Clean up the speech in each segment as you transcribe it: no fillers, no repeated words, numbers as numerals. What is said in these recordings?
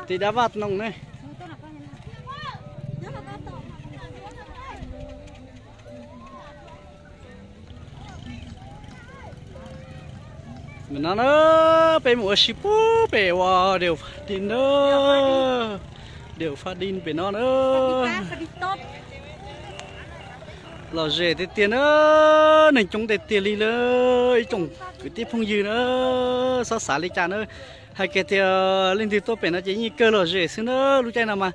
Thì đã vặt nồng này. Mình nói nó về mùa ship về vào đều phát đi nữa, đều phát đi về nó nữa. Lò rể thì tiền nữa, nên chúng để tiền đi nữa, chúng cứ tiếp phong dư nữa, sao xả lấy cha nữa, hay cái thì lên thì tốt phải nó chỉ như cơ lò rể xứ nữa, lúc chạy nào mà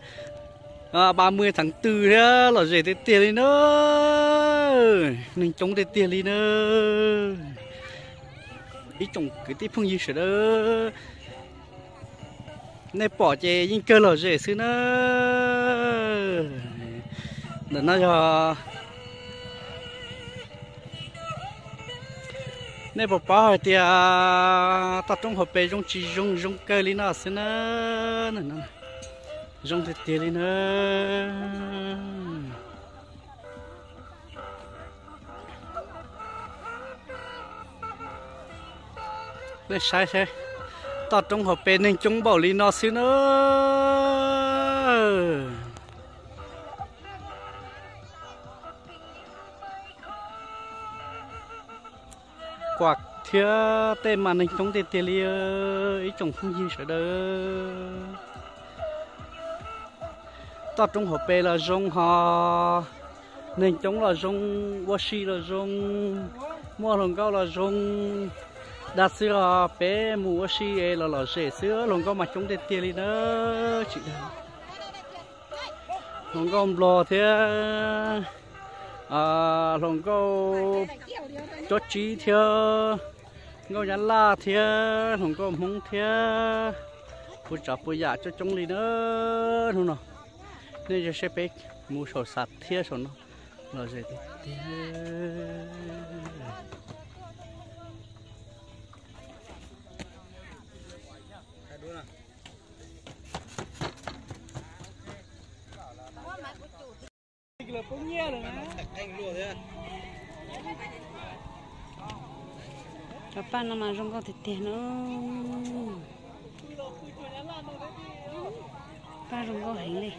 30 tháng 4 đó, lò rể thì tiền đi nữa, nên chúng để tiền đi nữa, ý chúng cứ tiếp phong dư nữa, nên bỏ chơi như cơ lò rể xứ nữa, để nó cho nên bỏ bỏ thì ta trong hộp bê trong chỉ dùng cây lý nó xin nữa dùng thì tiền lý nữa nên sai sai ta trong hộp bê nên chúng bảo lý nó xin nữa quạt thưa tên mà mình không thể tiền li ý chồng không gì sợ đâu ta trong hộp bê là rong họ nên chúng là rong washi là rong mua lồng cao là rong đặt sữa là bé mua washi là rẻ sữa lồng cao mà chúng thể tiền li nữa chị lồng cao lò thế lồng cao chốt chí theo ngô nhãn la theo không có mông theo bút chọc bút giả cho chúng đi nữa không nào nên cho sẽ biết mua sổ sạch theo sổ nó là gì thì là cũng nghe rồi Papa nó mà rong con thịt tiền nữa, pa rong con hành đi,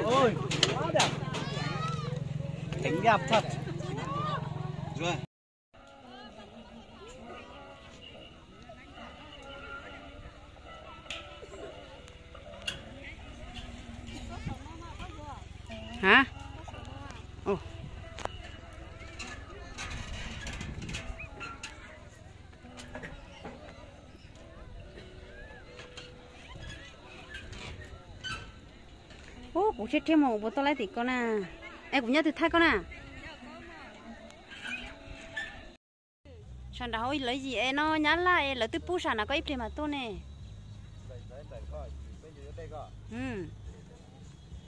ôi, đẹp. Cảnh đẹp thật. Rồi. Hả? Ồ. Ô, cũng chết một bố tao lấy thì con à. Em cũng nhớ từ thay con à. Sản đó lấy gì em nó nhắn lại lấy từ pu sản là có ít tiền mà tôi nè.